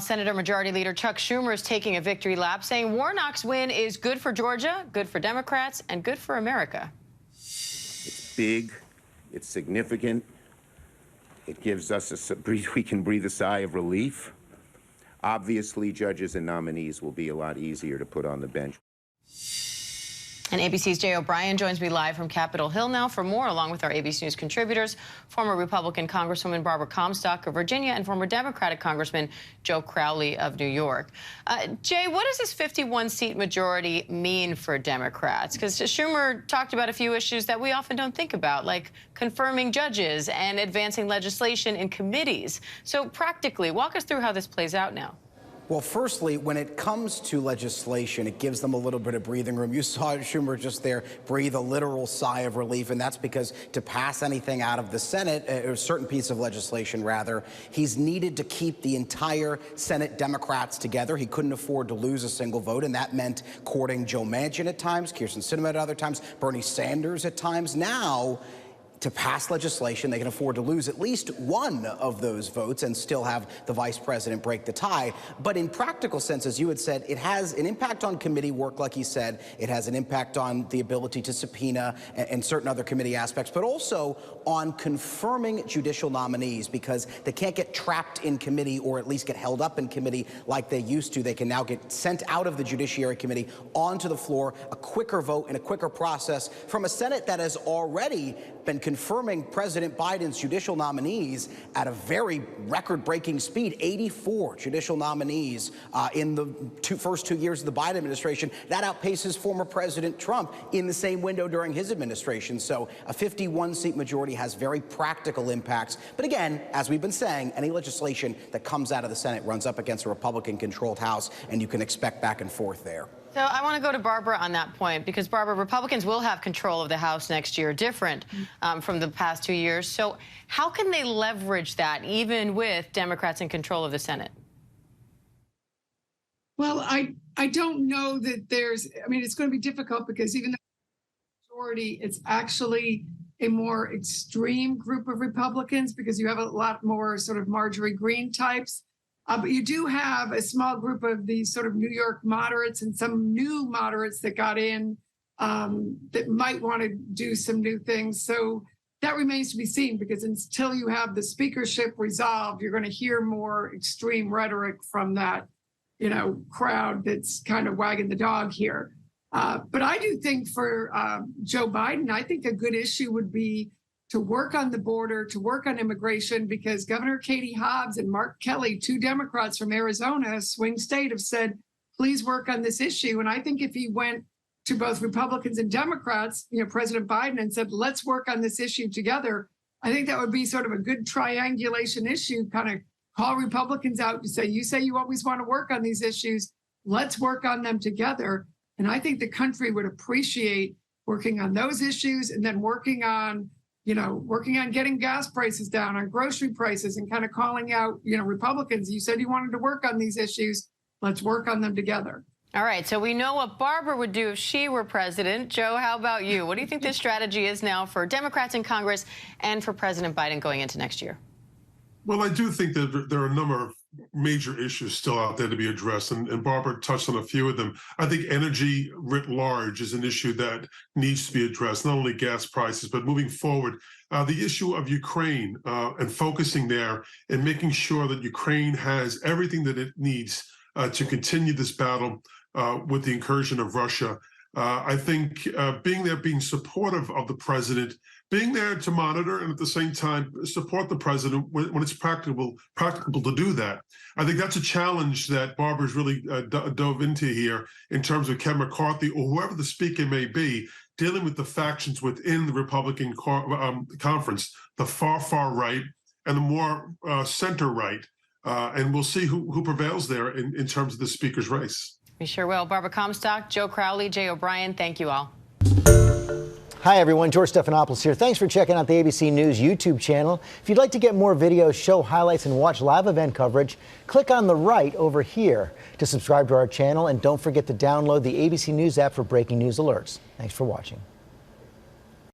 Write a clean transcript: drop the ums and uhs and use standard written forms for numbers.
Senator Majority Leader Chuck Schumer is taking a victory lap, saying Warnock's win is good for Georgia, good for Democrats, and good for America. It's big, it's significant. It gives us we can breathe a sigh of relief. Obviously, judges and nominees will be a lot easier to put on the bench. And ABC's Jay O'Brien joins me live from Capitol Hill now for more, along with our ABC News contributors, former Republican Congresswoman Barbara Comstock of Virginia and former Democratic Congressman Joe Crowley of New York. Jay, what does this 51-seat majority mean for Democrats? Because Schumer talked about a few issues that we often don't think about, like confirming judges and advancing legislation in committees. So practically, walk us through how this plays out now. Well, firstly, when it comes to legislation, it gives them a little bit of breathing room. You saw Schumer just there breathe a literal sigh of relief, and that's because to pass anything out of the Senate, or a certain piece of legislation, rather, he's needed to keep the entire Senate Democrats together. He couldn't afford to lose a single vote, and that meant courting Joe Manchin at times, Kyrsten Sinema at other times, Bernie Sanders at times. Now, to pass legislation, they can afford to lose at least one of those votes and still have the vice president break the tie. But in practical sense, as you had said, it has an impact on committee work, like he said. It has an impact on the ability to subpoena and certain other committee aspects, but also on confirming judicial nominees, because they can't get trapped in committee or at least get held up in committee like they used to. They can now get sent out of the Judiciary Committee onto the floor, a quicker vote and a quicker process from a Senate that has already been confirming President Biden's judicial nominees at a very record-breaking speed. 84 judicial nominees in the first 2 years of the Biden administration. That outpaces former President Trump in the same window during his administration. So a 51-seat majority has very practical impacts. But again, as we've been saying, any legislation that comes out of the Senate runs up against a Republican-controlled House, and you can expect back and forth there. So I want to go to Barbara on that point, because, Barbara, Republicans will have control of the House next year, different from the past 2 years. So how can they leverage that, even with Democrats in control of the Senate? Well, I don't know that it's going to be difficult, because even the majority, it's actually a more extreme group of Republicans, because you have a lot more sort of Marjorie Greene types. But you do have a small group of these sort of New York moderates and some new moderates that got in that might want to do some new things. So that remains to be seen, because until you have the speakership resolved, you're going to hear more extreme rhetoric from that, crowd that's kind of wagging the dog here. But I do think for Joe Biden, I think a good issue would be to work on the border, to work on immigration, because Governor Katie Hobbs and Mark Kelly, two Democrats from Arizona, a swing state, have said, please work on this issue. And I think if he went to both Republicans and Democrats, President Biden, and said, let's work on this issue together, I think that would be sort of a good triangulation issue, kind of call Republicans out to say you always want to work on these issues, let's work on them together. And I think the country would appreciate working on those issues, and then working on getting gas prices down, on grocery prices, and kind of calling out, Republicans. You said you wanted to work on these issues. Let's work on them together. All right, so we know what Barbara would do if she were president. Joe, how about you? What do you think this strategy is now for Democrats in Congress and for President Biden going into next year? Well, I do think that there are a number of major issues still out there to be addressed, and Barbara touched on a few of them. I think energy writ large is an issue that needs to be addressed, not only gas prices, but moving forward, the issue of Ukraine and focusing there and making sure that Ukraine has everything that it needs to continue this battle with the incursion of Russia. I think being supportive of the president, being there to monitor, and at the same time support the president when it's practicable to do that. I think that's a challenge that Barbara's really dove into here in terms of Kevin McCarthy or whoever the speaker may be, dealing with the factions within the Republican conference, the far right and the more center right. And we'll see who prevails there in terms of the speaker's race. We sure will. Barbara Comstock, Joe Crowley, Jay O'Brien, thank you all. Hi, everyone. George Stephanopoulos here. Thanks for checking out the ABC News YouTube channel. If you'd like to get more videos, show highlights, and watch live event coverage, click on the right over here to subscribe to our channel. And don't forget to download the ABC News app for breaking news alerts. Thanks for watching.